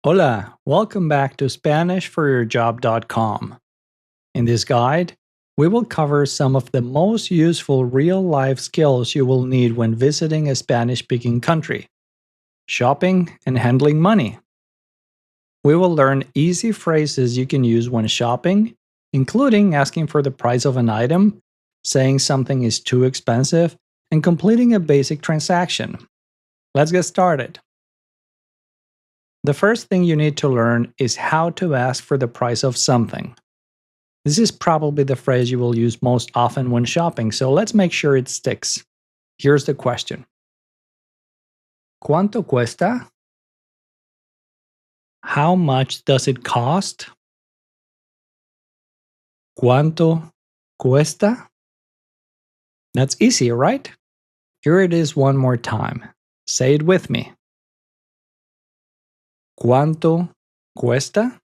Hola, welcome back to SpanishForYourJob.com. In this guide, we will cover some of the most useful real-life skills you will need when visiting a Spanish-speaking country: shopping and handling money. We will learn easy phrases you can use when shopping, including asking for the price of an item, saying something is too expensive, and completing a basic transaction. Let's get started. The first thing you need to learn is how to ask for the price of something. This is probably the phrase you will use most often when shopping, so let's make sure it sticks. Here's the question. ¿Cuánto cuesta? How much does it cost? ¿Cuánto cuesta? That's easy, right? Here it is one more time. Say it with me. ¿Cuánto cuesta?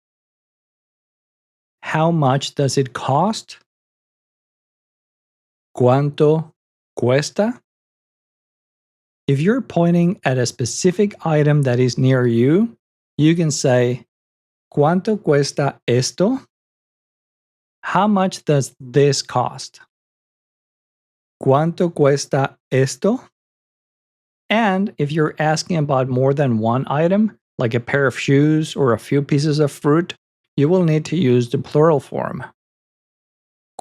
How much does it cost? ¿Cuánto cuesta? If you're pointing at a specific item that is near you, you can say, ¿Cuánto cuesta esto? How much does this cost? ¿Cuánto cuesta esto? And if you're asking about more than one item, like a pair of shoes or a few pieces of fruit, you will need to use the plural form.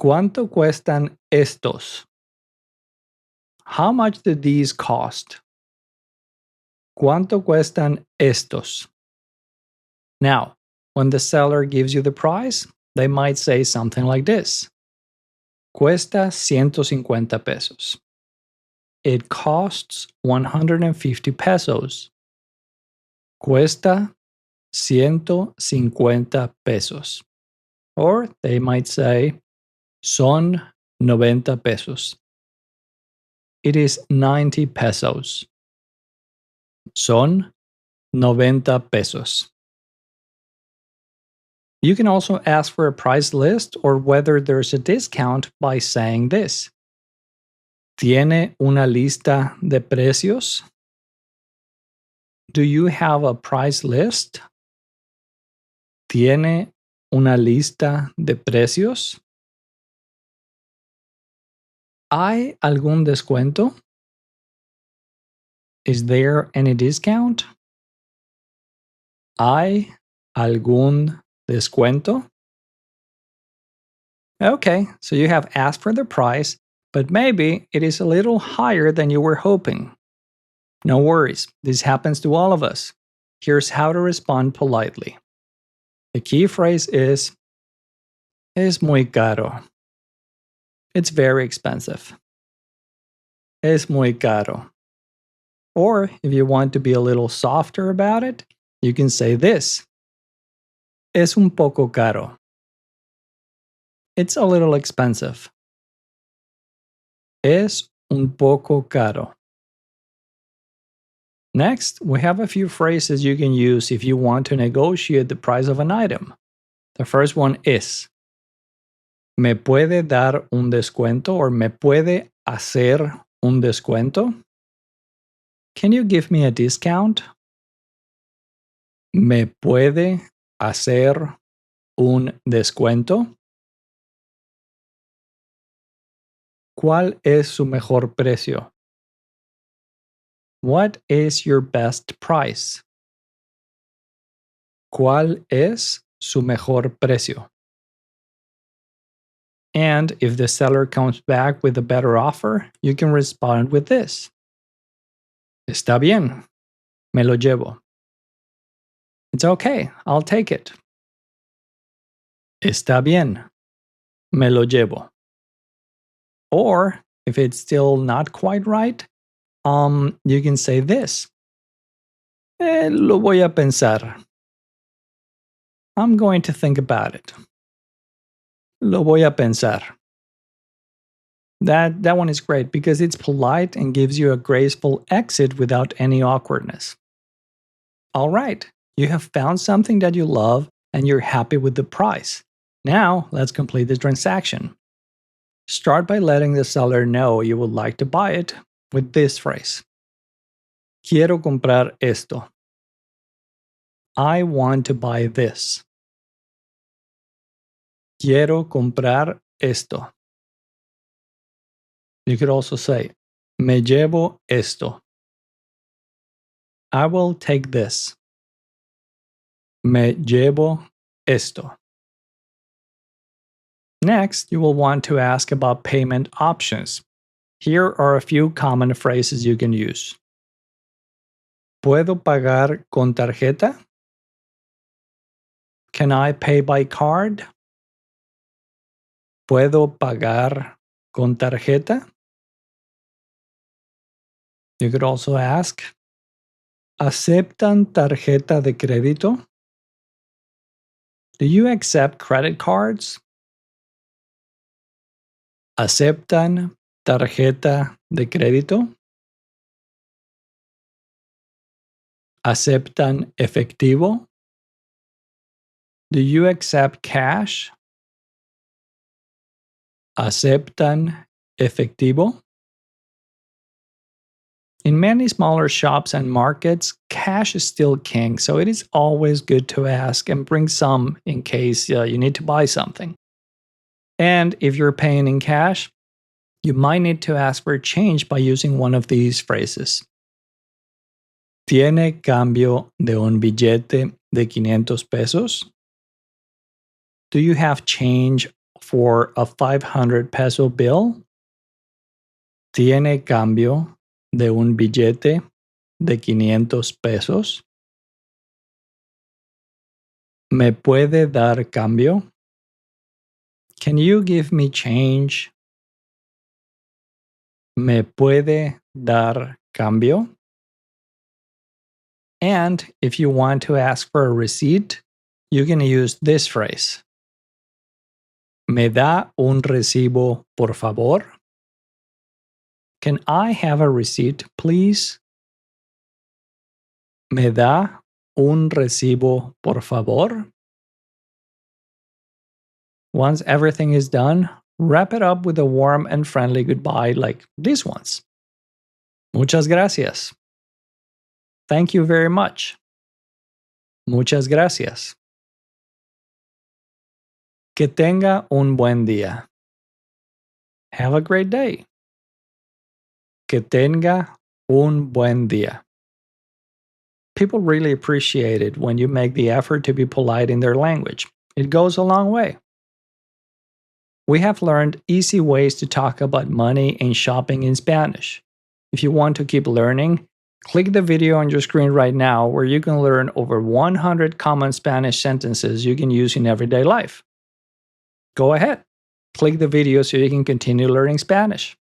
¿Cuánto cuestan estos? How much do these cost? ¿Cuánto cuestan estos? Now, when the seller gives you the price, they might say something like this. Cuesta 150 pesos. It costs 150 pesos. Cuesta 150 pesos. Or they might say, son 90 pesos. It is 90 pesos. Son 90 pesos. You can also ask for a price list or whether there's a discount by saying this. ¿Tiene una lista de precios? Do you have a price list? ¿Tiene una lista de precios? ¿Hay algún descuento? Is there any discount? ¿Hay algún descuento? Okay, so you have asked for the price, but maybe it is a little higher than you were hoping. No worries, this happens to all of us. Here's how to respond politely. The key phrase is, es muy caro. It's very expensive. Es muy caro. Or if you want to be a little softer about it, you can say this. Es un poco caro. It's a little expensive. Es un poco caro. Next, we have a few phrases you can use if you want to negotiate the price of an item. The first one is, ¿me puede dar un descuento or me puede hacer un descuento? Can you give me a discount? ¿Me puede hacer un descuento? ¿Cuál es su mejor precio? What is your best price? ¿Cuál es su mejor precio? And if the seller comes back with a better offer, you can respond with this. Está bien, me lo llevo. It's okay, I'll take it. Está bien, me lo llevo. Or, if it's still not quite right, you can say this. Lo voy a pensar. I'm going to think about it. Lo voy a pensar. That one is great because it's polite and gives you a graceful exit without any awkwardness. All right, you have found something that you love and you're happy with the price. Now, let's complete the transaction. Start by letting the seller know you would like to buy it with this phrase. Quiero comprar esto. I want to buy this. Quiero comprar esto. You could also say, me llevo esto. I will take this. Me llevo esto. Next, you will want to ask about payment options. Here are a few common phrases you can use. ¿Puedo pagar con tarjeta? Can I pay by card? ¿Puedo pagar con tarjeta? You could also ask, ¿aceptan tarjeta de crédito? Do you accept credit cards? ¿Aceptan tarjeta de crédito? ¿Aceptan efectivo? Do you accept cash? ¿Aceptan efectivo? In many smaller shops and markets, cash is still king, so it is always good to ask and bring some in case you need to buy something. And if you're paying in cash, you might need to ask for change by using one of these phrases. ¿Tiene cambio de un billete de 500 pesos? Do you have change for a 500 peso bill? ¿Tiene cambio de un billete de 500 pesos? ¿Me puede dar cambio? Can you give me change? ¿Me puede dar cambio? And if you want to ask for a receipt, you can use this phrase. ¿Me da un recibo, por favor? Can I have a receipt, please? ¿Me da un recibo, por favor? Once everything is done, wrap it up with a warm and friendly goodbye like these ones. Muchas gracias. Thank you very much. Muchas gracias. Que tenga un buen día. Have a great day. Que tenga un buen día. People really appreciate it when you make the effort to be polite in their language. It goes a long way. We have learned easy ways to talk about money and shopping in Spanish. If you want to keep learning, click the video on your screen right now where you can learn over 100 common Spanish sentences you can use in everyday life. Go ahead, click the video so you can continue learning Spanish.